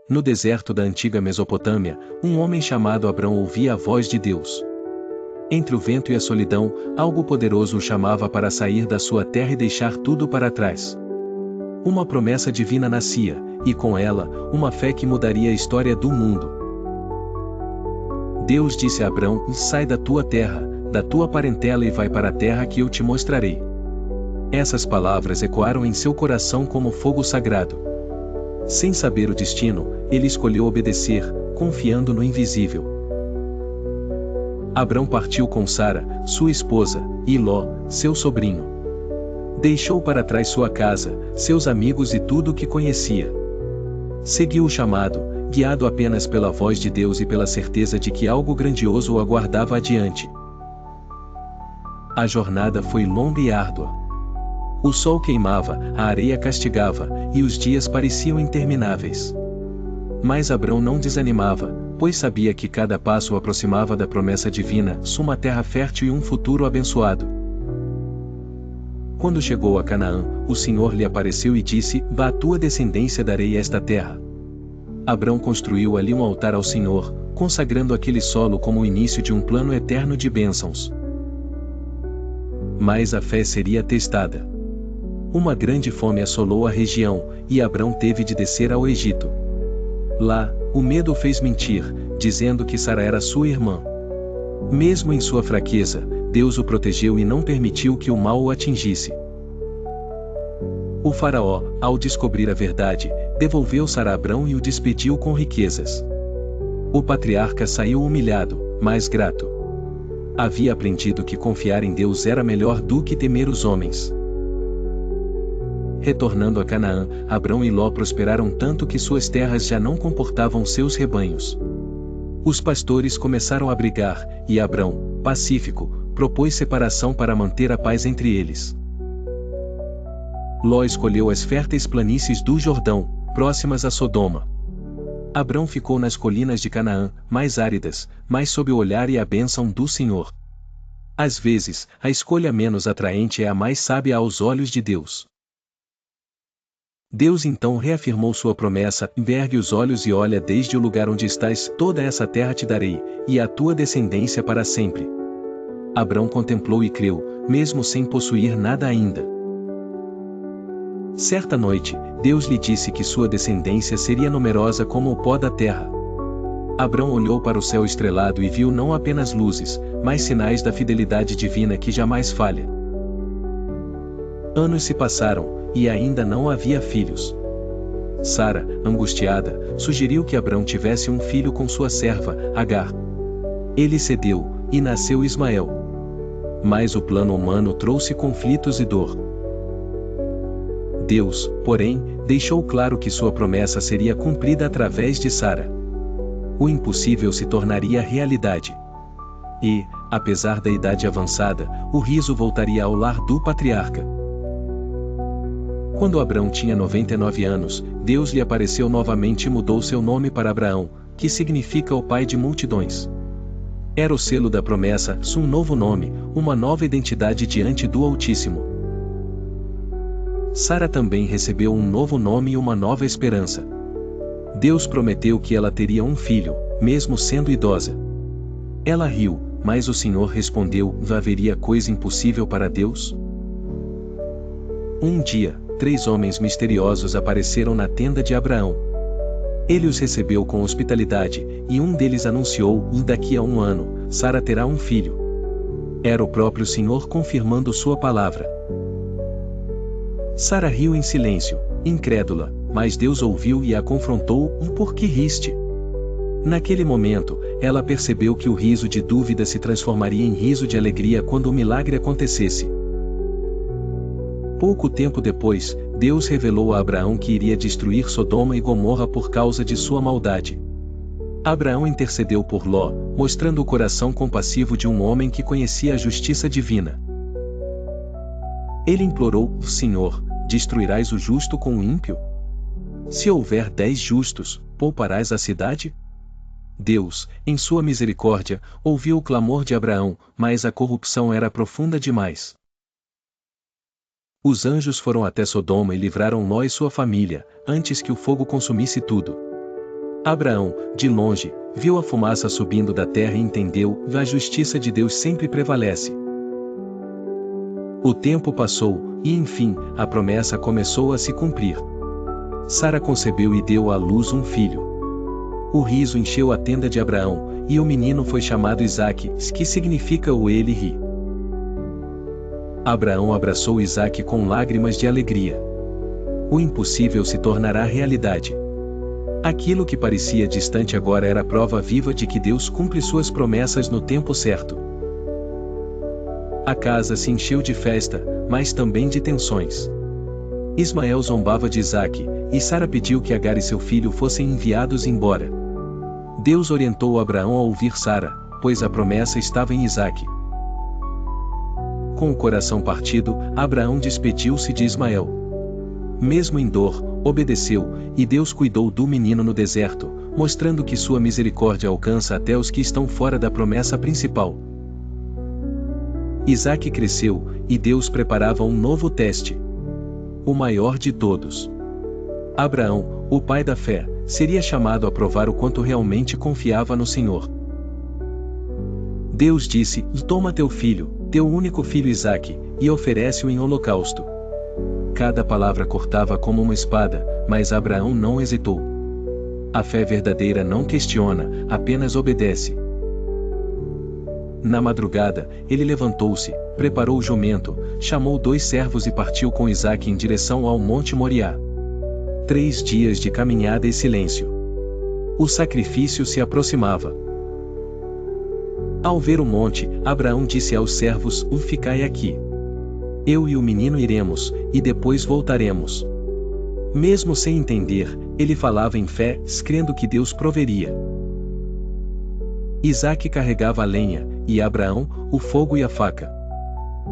No deserto da antiga Mesopotâmia, um homem chamado Abrão ouvia a voz de Deus. Entre o vento e a solidão, algo poderoso o chamava para sair da sua terra e deixar tudo para trás. Uma promessa divina nascia, e com ela, uma fé que mudaria a história do mundo. Deus disse a Abrão: sai da tua terra, da tua parentela e vai para a terra que eu te mostrarei. Essas palavras ecoaram em seu coração como fogo sagrado. Sem saber o destino, ele escolheu obedecer, confiando no invisível. Abrão partiu com Sara, sua esposa, e Ló, seu sobrinho. Deixou para trás sua casa, seus amigos e tudo o que conhecia. Seguiu o chamado, guiado apenas pela voz de Deus e pela certeza de que algo grandioso o aguardava adiante. A jornada foi longa e árdua. O sol queimava, a areia castigava, e os dias pareciam intermináveis. Mas Abrão não desanimava, pois sabia que cada passo o aproximava da promessa divina, uma terra fértil e um futuro abençoado. Quando chegou a Canaã, o Senhor lhe apareceu e disse: à tua descendência darei esta terra. Abrão construiu ali um altar ao Senhor, consagrando aquele solo como o início de um plano eterno de bênçãos. Mas a fé seria testada. Uma grande fome assolou a região, e Abrão teve de descer ao Egito. Lá, o medo o fez mentir, dizendo que Sara era sua irmã. Mesmo em sua fraqueza, Deus o protegeu e não permitiu que o mal o atingisse. O faraó, ao descobrir a verdade, devolveu Sara a Abrão e o despediu com riquezas. O patriarca saiu humilhado, mas grato. Havia aprendido que confiar em Deus era melhor do que temer os homens. Retornando a Canaã, Abrão e Ló prosperaram tanto que suas terras já não comportavam seus rebanhos. Os pastores começaram a brigar, e Abrão, pacífico, propôs separação para manter a paz entre eles. Ló escolheu as férteis planícies do Jordão, próximas a Sodoma. Abrão ficou nas colinas de Canaã, mais áridas, mas sob o olhar e a bênção do Senhor. Às vezes, a escolha menos atraente é a mais sábia aos olhos de Deus. Deus então reafirmou sua promessa: ergue os olhos e olha desde o lugar onde estás, toda essa terra te darei, e a tua descendência para sempre. Abrão contemplou e creu, mesmo sem possuir nada ainda. Certa noite, Deus lhe disse que sua descendência seria numerosa como o pó da terra. Abrão olhou para o céu estrelado e viu não apenas luzes, mas sinais da fidelidade divina que jamais falha. Anos se passaram, e ainda não havia filhos. Sara, angustiada, sugeriu que Abrão tivesse um filho com sua serva, Agar. Ele cedeu, e nasceu Ismael. Mas o plano humano trouxe conflitos e dor. Deus, porém, deixou claro que sua promessa seria cumprida através de Sara. O impossível se tornaria realidade. E, apesar da idade avançada, o riso voltaria ao lar do patriarca. Quando Abrão tinha 99 anos, Deus lhe apareceu novamente e mudou seu nome para Abraão, que significa o pai de multidões. Era o selo da promessa, um novo nome, uma nova identidade diante do Altíssimo. Sara também recebeu um novo nome e uma nova esperança. Deus prometeu que ela teria um filho, mesmo sendo idosa. Ela riu, mas o Senhor respondeu: haveria coisa impossível para Deus? Um dia, 3 homens misteriosos apareceram na tenda de Abraão. Ele os recebeu com hospitalidade, e um deles anunciou: daqui a 1 ano, Sara terá um filho. Era o próprio Senhor confirmando sua palavra. Sara riu em silêncio, incrédula, mas Deus ouviu e a confrontou: por que riste? Naquele momento, ela percebeu que o riso de dúvida se transformaria em riso de alegria quando o milagre acontecesse. Pouco tempo depois, Deus revelou a Abraão que iria destruir Sodoma e Gomorra por causa de sua maldade. Abraão intercedeu por Ló, mostrando o coração compassivo de um homem que conhecia a justiça divina. Ele implorou: Senhor, destruirás o justo com o ímpio? Se houver 10 justos, pouparás a cidade? Deus, em sua misericórdia, ouviu o clamor de Abraão, mas a corrupção era profunda demais. Os anjos foram até Sodoma e livraram Ló e sua família, antes que o fogo consumisse tudo. Abraão, de longe, viu a fumaça subindo da terra e entendeu: a justiça de Deus sempre prevalece. O tempo passou, e enfim, a promessa começou a se cumprir. Sara concebeu e deu à luz um filho. O riso encheu a tenda de Abraão, e o menino foi chamado Isaque, que significa o ele ri. Abraão abraçou Isaque com lágrimas de alegria. O impossível se tornará realidade. Aquilo que parecia distante agora era a prova viva de que Deus cumpre suas promessas no tempo certo. A casa se encheu de festa, mas também de tensões. Ismael zombava de Isaque, e Sara pediu que Agar e seu filho fossem enviados embora. Deus orientou Abraão a ouvir Sara, pois a promessa estava em Isaque. Com o coração partido, Abraão despediu-se de Ismael. Mesmo em dor, obedeceu, e Deus cuidou do menino no deserto, mostrando que sua misericórdia alcança até os que estão fora da promessa principal. Isaque cresceu, e Deus preparava um novo teste. O maior de todos. Abraão, o pai da fé, seria chamado a provar o quanto realmente confiava no Senhor. Deus disse: toma teu filho, teu único filho Isaque, e oferece-o em holocausto. Cada palavra cortava como uma espada, mas Abraão não hesitou. A fé verdadeira não questiona, apenas obedece. Na madrugada, ele levantou-se, preparou o jumento, chamou 2 servos e partiu com Isaque em direção ao Monte Moriá. 3 dias de caminhada e silêncio. O sacrifício se aproximava. Ao ver o monte, Abraão disse aos servos: ficai aqui. Eu e o menino iremos, e depois voltaremos. Mesmo sem entender, ele falava em fé, crendo que Deus proveria. Isaque carregava a lenha, e Abraão, o fogo e a faca.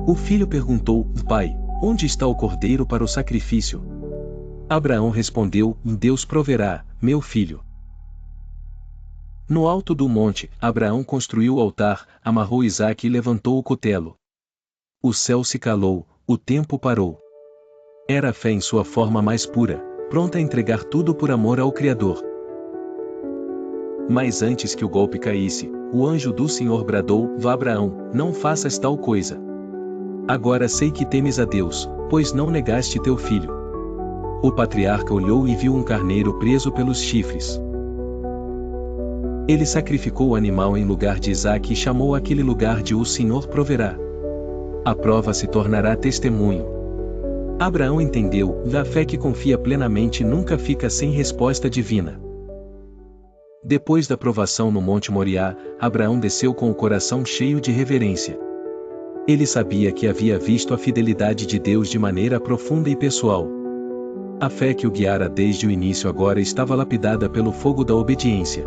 O filho perguntou: pai, onde está o cordeiro para o sacrifício? Abraão respondeu: Deus proverá, meu filho. No alto do monte, Abraão construiu o altar, amarrou Isaque e levantou o cutelo. O céu se calou, o tempo parou. Era a fé em sua forma mais pura, pronta a entregar tudo por amor ao Criador. Mas antes que o golpe caísse, o anjo do Senhor bradou: vá, Abraão, não faças tal coisa. Agora sei que temes a Deus, pois não negaste teu filho. O patriarca olhou e viu um carneiro preso pelos chifres. Ele sacrificou o animal em lugar de Isaque e chamou aquele lugar de O Senhor Proverá. A prova se tornará testemunho. Abraão entendeu: a fé que confia plenamente nunca fica sem resposta divina. Depois da provação no Monte Moriá, Abraão desceu com o coração cheio de reverência. Ele sabia que havia visto a fidelidade de Deus de maneira profunda e pessoal. A fé que o guiara desde o início agora estava lapidada pelo fogo da obediência.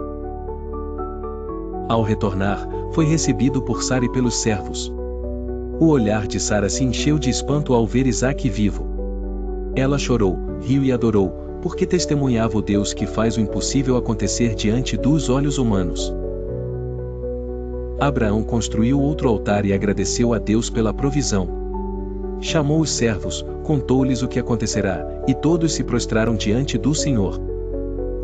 Ao retornar, foi recebido por Sara e pelos servos. O olhar de Sara se encheu de espanto ao ver Isaque vivo. Ela chorou, riu e adorou, porque testemunhava o Deus que faz o impossível acontecer diante dos olhos humanos. Abraão construiu outro altar e agradeceu a Deus pela provisão. Chamou os servos, contou-lhes o que acontecerá, e todos se prostraram diante do Senhor.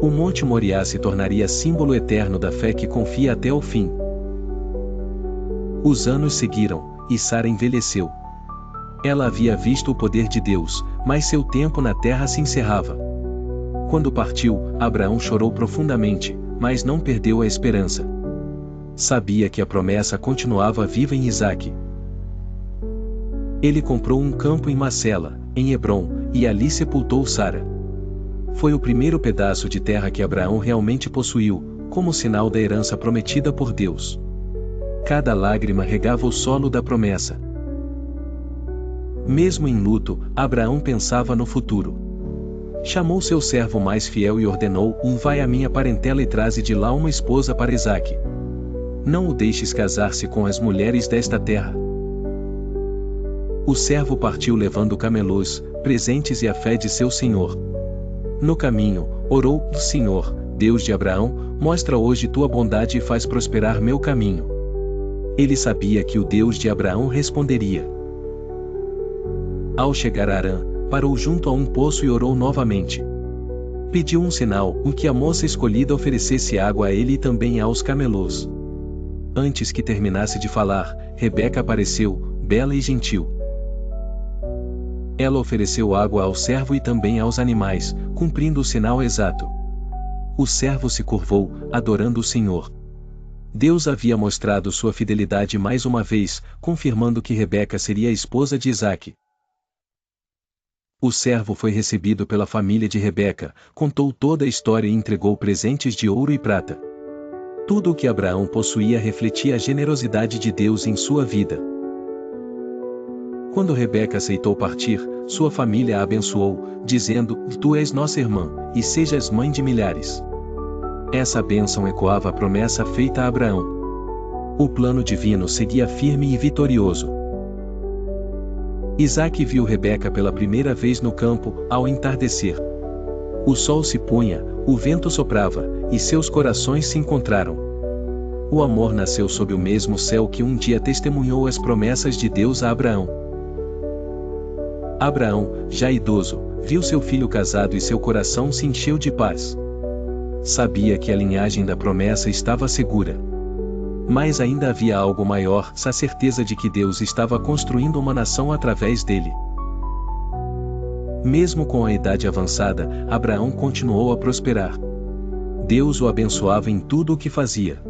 O Monte Moriá se tornaria símbolo eterno da fé que confia até o fim. Os anos seguiram, e Sara envelheceu. Ela havia visto o poder de Deus, mas seu tempo na terra se encerrava. Quando partiu, Abraão chorou profundamente, mas não perdeu a esperança. Sabia que a promessa continuava viva em Isaque. Ele comprou um campo em Macela, em Hebrom, e ali sepultou Sara. Foi o primeiro pedaço de terra que Abraão realmente possuiu, como sinal da herança prometida por Deus. Cada lágrima regava o solo da promessa. Mesmo em luto, Abraão pensava no futuro. Chamou seu servo mais fiel e ordenou: vai à minha parentela e traze de lá uma esposa para Isaque. Não o deixes casar-se com as mulheres desta terra. O servo partiu levando camelôs, presentes e a fé de seu senhor. No caminho, orou: Senhor, Deus de Abraão, mostra hoje tua bondade e faz prosperar meu caminho. Ele sabia que o Deus de Abraão responderia. Ao chegar a Harã, parou junto a um poço e orou novamente. Pediu um sinal, em que a moça escolhida oferecesse água a ele e também aos camelos. Antes que terminasse de falar, Rebeca apareceu, bela e gentil. Ela ofereceu água ao servo e também aos animais, cumprindo o sinal exato. O servo se curvou, adorando o Senhor. Deus havia mostrado sua fidelidade mais uma vez, confirmando que Rebeca seria a esposa de Isaque. O servo foi recebido pela família de Rebeca, contou toda a história e entregou presentes de ouro e prata. Tudo o que Abraão possuía refletia a generosidade de Deus em sua vida. Quando Rebeca aceitou partir, sua família a abençoou, dizendo: Tu és nossa irmã, e sejas mãe de milhares. Essa bênção ecoava a promessa feita a Abraão. O plano divino seguia firme e vitorioso. Isaque viu Rebeca pela primeira vez no campo, ao entardecer. O sol se punha, o vento soprava, e seus corações se encontraram. O amor nasceu sob o mesmo céu que um dia testemunhou as promessas de Deus a Abraão. Abraão, já idoso, viu seu filho casado e seu coração se encheu de paz. Sabia que a linhagem da promessa estava segura. Mas ainda havia algo maior, a certeza de que Deus estava construindo uma nação através dele. Mesmo com a idade avançada, Abraão continuou a prosperar. Deus o abençoava em tudo o que fazia.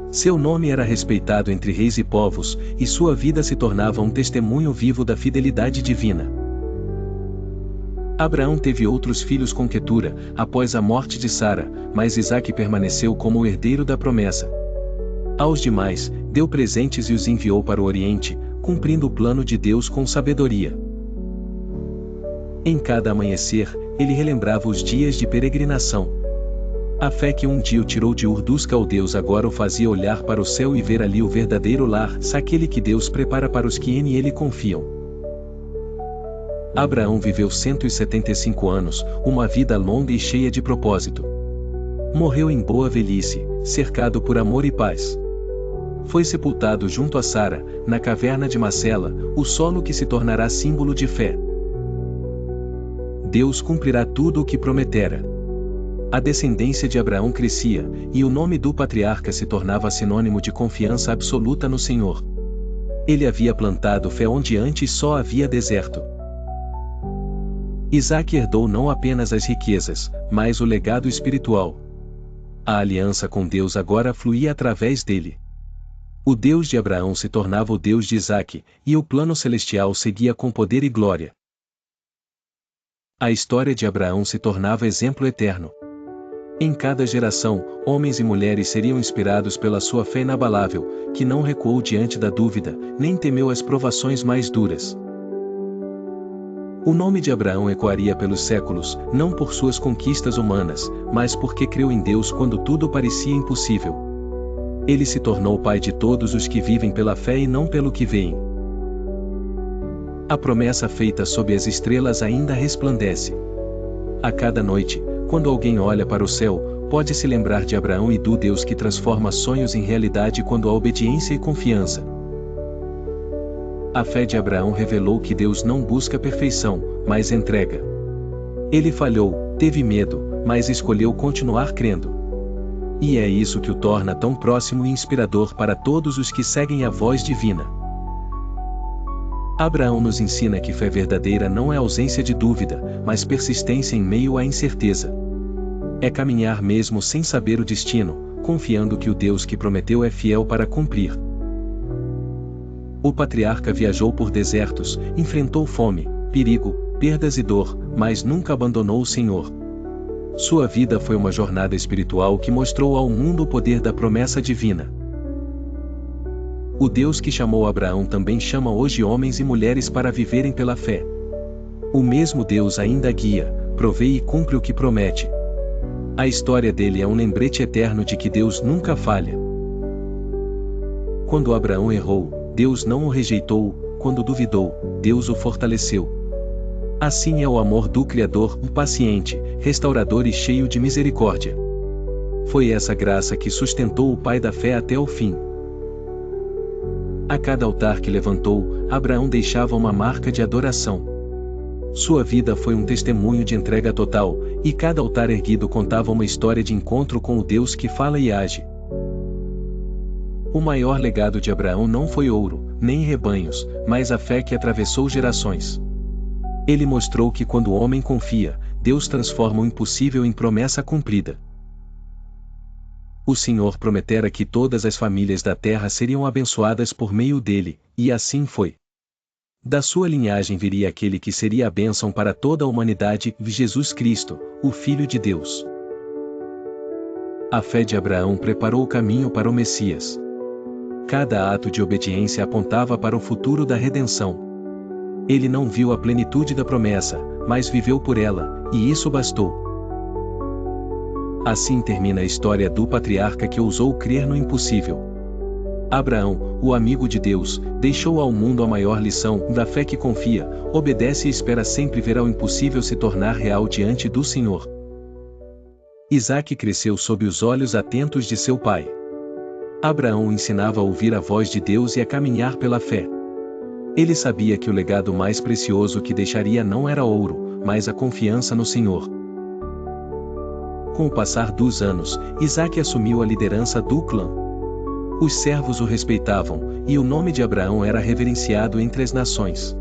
Seu nome era respeitado entre reis e povos, e sua vida se tornava um testemunho vivo da fidelidade divina. Abraão teve outros filhos com Quetura, após a morte de Sara, mas Isaque permaneceu como o herdeiro da promessa. Aos demais, deu presentes e os enviou para o Oriente, cumprindo o plano de Deus com sabedoria. Em cada amanhecer, ele relembrava os dias de peregrinação. A fé que um dia o tirou de Ur dos Caldeus agora o fazia olhar para o céu e ver ali o verdadeiro lar, aquele que Deus prepara para os que nele confiam. Abraão viveu 175 anos, uma vida longa e cheia de propósito. Morreu em boa velhice, cercado por amor e paz. Foi sepultado junto a Sara, na caverna de Macela, o solo que se tornará símbolo de fé. Deus cumprirá tudo o que prometera. A descendência de Abraão crescia, e o nome do patriarca se tornava sinônimo de confiança absoluta no Senhor. Ele havia plantado fé onde antes só havia deserto. Isaque herdou não apenas as riquezas, mas o legado espiritual. A aliança com Deus agora fluía através dele. O Deus de Abraão se tornava o Deus de Isaque, e o plano celestial seguia com poder e glória. A história de Abraão se tornava exemplo eterno. Em cada geração, homens e mulheres seriam inspirados pela sua fé inabalável, que não recuou diante da dúvida, nem temeu as provações mais duras. O nome de Abraão ecoaria pelos séculos, não por suas conquistas humanas, mas porque creu em Deus quando tudo parecia impossível. Ele se tornou pai de todos os que vivem pela fé e não pelo que veem. A promessa feita sob as estrelas ainda resplandece. A cada noite, quando alguém olha para o céu, pode se lembrar de Abraão e do Deus que transforma sonhos em realidade quando há obediência e confiança. A fé de Abraão revelou que Deus não busca perfeição, mas entrega. Ele falhou, teve medo, mas escolheu continuar crendo. E é isso que o torna tão próximo e inspirador para todos os que seguem a voz divina. Abraão nos ensina que fé verdadeira não é ausência de dúvida, mas persistência em meio à incerteza. É caminhar mesmo sem saber o destino, confiando que o Deus que prometeu é fiel para cumprir. O patriarca viajou por desertos, enfrentou fome, perigo, perdas e dor, mas nunca abandonou o Senhor. Sua vida foi uma jornada espiritual que mostrou ao mundo o poder da promessa divina. O Deus que chamou Abraão também chama hoje homens e mulheres para viverem pela fé. O mesmo Deus ainda guia, provê e cumpre o que promete. A história dele é um lembrete eterno de que Deus nunca falha. Quando Abraão errou, Deus não o rejeitou, quando duvidou, Deus o fortaleceu. Assim é o amor do Criador, paciente, restaurador e cheio de misericórdia. Foi essa graça que sustentou o pai da fé até o fim. A cada altar que levantou, Abraão deixava uma marca de adoração. Sua vida foi um testemunho de entrega total, e cada altar erguido contava uma história de encontro com o Deus que fala e age. O maior legado de Abraão não foi ouro, nem rebanhos, mas a fé que atravessou gerações. Ele mostrou que quando o homem confia, Deus transforma o impossível em promessa cumprida. O Senhor prometera que todas as famílias da terra seriam abençoadas por meio dele, e assim foi. Da sua linhagem viria aquele que seria a bênção para toda a humanidade, Jesus Cristo, o Filho de Deus. A fé de Abraão preparou o caminho para o Messias. Cada ato de obediência apontava para o futuro da redenção. Ele não viu a plenitude da promessa, mas viveu por ela, e isso bastou. Assim termina a história do patriarca que ousou crer no impossível. Abraão, o amigo de Deus, deixou ao mundo a maior lição da fé que confia, obedece e espera sempre ver o impossível se tornar real diante do Senhor. Isaque cresceu sob os olhos atentos de seu pai. Abraão o ensinava a ouvir a voz de Deus e a caminhar pela fé. Ele sabia que o legado mais precioso que deixaria não era ouro, mas a confiança no Senhor. Com o passar dos anos, Isaque assumiu a liderança do clã. Os servos o respeitavam, e o nome de Abraão era reverenciado entre as nações.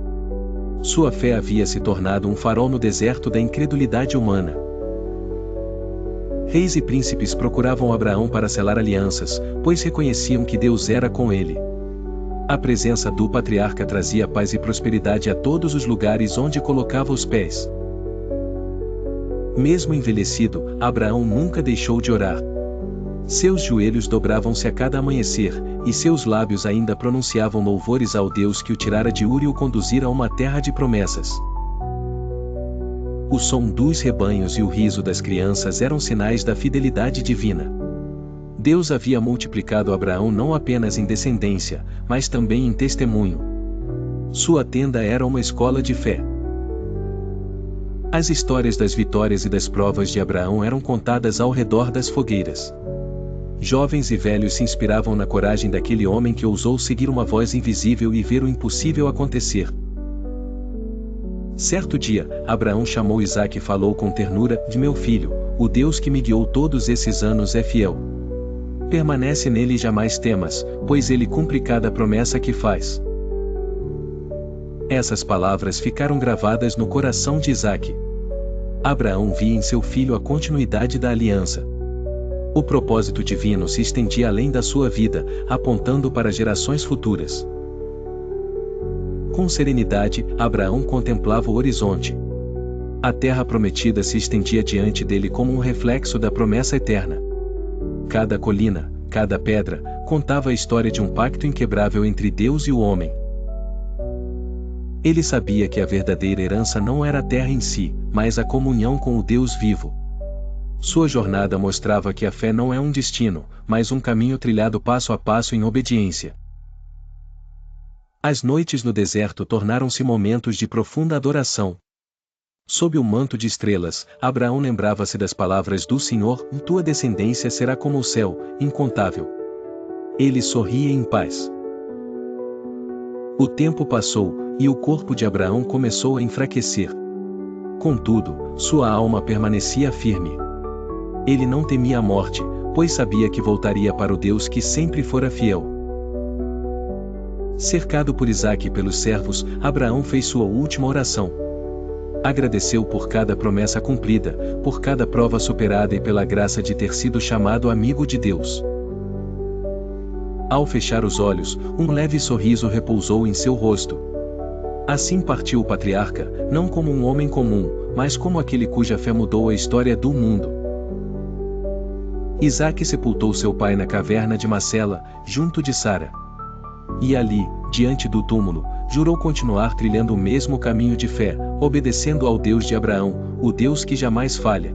Sua fé havia se tornado um farol no deserto da incredulidade humana. Reis e príncipes procuravam Abraão para selar alianças, pois reconheciam que Deus era com ele. A presença do patriarca trazia paz e prosperidade a todos os lugares onde colocava os pés. Mesmo envelhecido, Abraão nunca deixou de orar. Seus joelhos dobravam-se a cada amanhecer, e seus lábios ainda pronunciavam louvores ao Deus que o tirara de Ur e o conduzira a uma terra de promessas. O som dos rebanhos e o riso das crianças eram sinais da fidelidade divina. Deus havia multiplicado Abraão não apenas em descendência, mas também em testemunho. Sua tenda era uma escola de fé. As histórias das vitórias e das provas de Abraão eram contadas ao redor das fogueiras. Jovens e velhos se inspiravam na coragem daquele homem que ousou seguir uma voz invisível e ver o impossível acontecer. Certo dia, Abraão chamou Isaque e falou com ternura: "De meu filho, o Deus que me guiou todos esses anos é fiel. Permanece nele e jamais temas, pois ele cumpre cada promessa que faz." Essas palavras ficaram gravadas no coração de Isaque. Abraão via em seu filho a continuidade da aliança. O propósito divino se estendia além da sua vida, apontando para gerações futuras. Com serenidade, Abraão contemplava o horizonte. A terra prometida se estendia diante dele como um reflexo da promessa eterna. Cada colina, cada pedra, contava a história de um pacto inquebrável entre Deus e o homem. Ele sabia que a verdadeira herança não era a terra em si, mas a comunhão com o Deus vivo. Sua jornada mostrava que a fé não é um destino, mas um caminho trilhado passo a passo em obediência. As noites no deserto tornaram-se momentos de profunda adoração. Sob o manto de estrelas, Abraão lembrava-se das palavras do Senhor: "Tua descendência será como o céu, incontável." Ele sorria em paz. O tempo passou, e o corpo de Abraão começou a enfraquecer. Contudo, sua alma permanecia firme. Ele não temia a morte, pois sabia que voltaria para o Deus que sempre fora fiel. Cercado por Isaque e pelos servos, Abraão fez sua última oração. Agradeceu por cada promessa cumprida, por cada prova superada e pela graça de ter sido chamado amigo de Deus. Ao fechar os olhos, um leve sorriso repousou em seu rosto. Assim partiu o patriarca, não como um homem comum, mas como aquele cuja fé mudou a história do mundo. Isaque sepultou seu pai na caverna de Macela, junto de Sara. E ali, diante do túmulo, jurou continuar trilhando o mesmo caminho de fé, obedecendo ao Deus de Abraão, o Deus que jamais falha.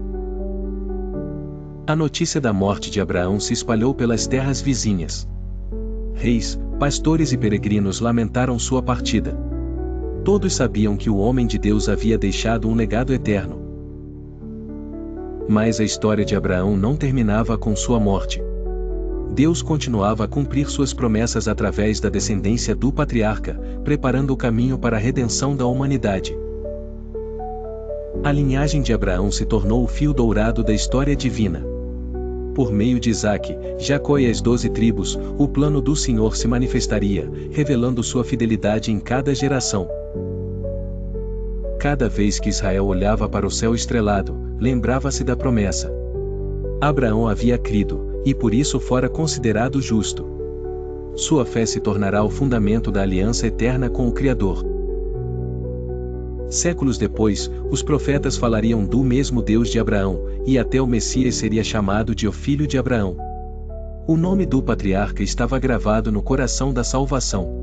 A notícia da morte de Abraão se espalhou pelas terras vizinhas. Reis, pastores e peregrinos lamentaram sua partida. Todos sabiam que o homem de Deus havia deixado um legado eterno. Mas a história de Abraão não terminava com sua morte. Deus continuava a cumprir suas promessas através da descendência do patriarca, preparando o caminho para a redenção da humanidade. A linhagem de Abraão se tornou o fio dourado da história divina. Por meio de Isaque, Jacó e as 12 tribos, o plano do Senhor se manifestaria, revelando sua fidelidade em cada geração. Cada vez que Israel olhava para o céu estrelado, lembrava-se da promessa. Abraão havia crido, e por isso fora considerado justo. Sua fé se tornará o fundamento da aliança eterna com o Criador. Séculos depois, os profetas falariam do mesmo Deus de Abraão, e até o Messias seria chamado de o Filho de Abraão. O nome do patriarca estava gravado no coração da salvação.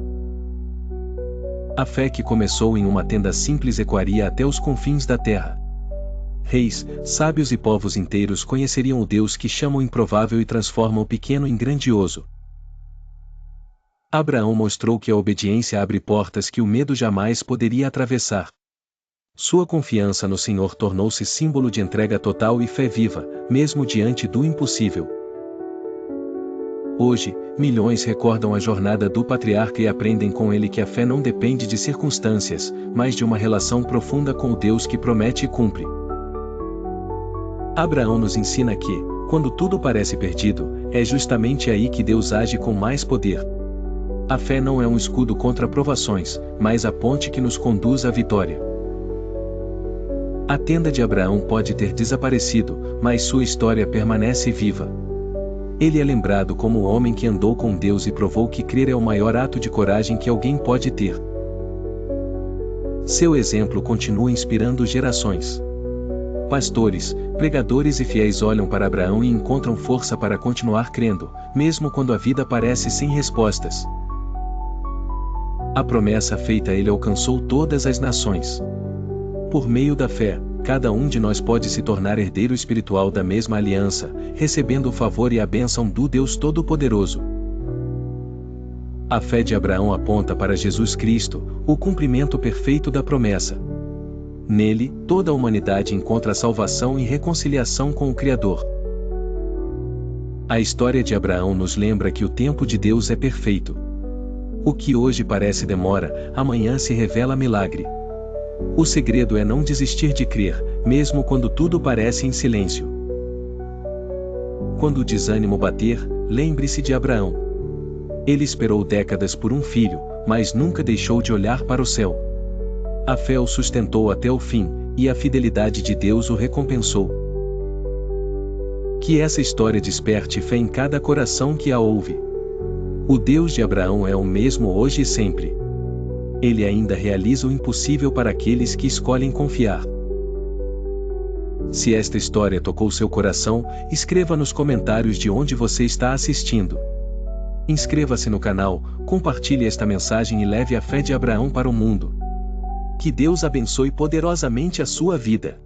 A fé que começou em uma tenda simples ecoaria até os confins da terra. Reis, sábios e povos inteiros conheceriam o Deus que chama o improvável e transforma o pequeno em grandioso. Abraão mostrou que a obediência abre portas que o medo jamais poderia atravessar. Sua confiança no Senhor tornou-se símbolo de entrega total e fé viva, mesmo diante do impossível. Hoje, milhões recordam a jornada do patriarca e aprendem com ele que a fé não depende de circunstâncias, mas de uma relação profunda com o Deus que promete e cumpre. Abraão nos ensina que, quando tudo parece perdido, é justamente aí que Deus age com mais poder. A fé não é um escudo contra provações, mas a ponte que nos conduz à vitória. A tenda de Abraão pode ter desaparecido, mas sua história permanece viva. Ele é lembrado como o homem que andou com Deus e provou que crer é o maior ato de coragem que alguém pode ter. Seu exemplo continua inspirando gerações. Pastores, pregadores e fiéis olham para Abraão e encontram força para continuar crendo, mesmo quando a vida parece sem respostas. A promessa feita a ele alcançou todas as nações. Por meio da fé, cada um de nós pode se tornar herdeiro espiritual da mesma aliança, recebendo o favor e a bênção do Deus Todo-Poderoso. A fé de Abraão aponta para Jesus Cristo, o cumprimento perfeito da promessa. Nele, toda a humanidade encontra salvação e reconciliação com o Criador. A história de Abraão nos lembra que o tempo de Deus é perfeito. O que hoje parece demora, amanhã se revela milagre. O segredo é não desistir de crer, mesmo quando tudo parece em silêncio. Quando o desânimo bater, lembre-se de Abraão. Ele esperou décadas por um filho, mas nunca deixou de olhar para o céu. A fé o sustentou até o fim, e a fidelidade de Deus o recompensou. Que essa história desperte fé em cada coração que a ouve. O Deus de Abraão é o mesmo hoje e sempre. Ele ainda realiza o impossível para aqueles que escolhem confiar. Se esta história tocou seu coração, escreva nos comentários de onde você está assistindo. Inscreva-se no canal, compartilhe esta mensagem e leve a fé de Abraão para o mundo. Que Deus abençoe poderosamente a sua vida.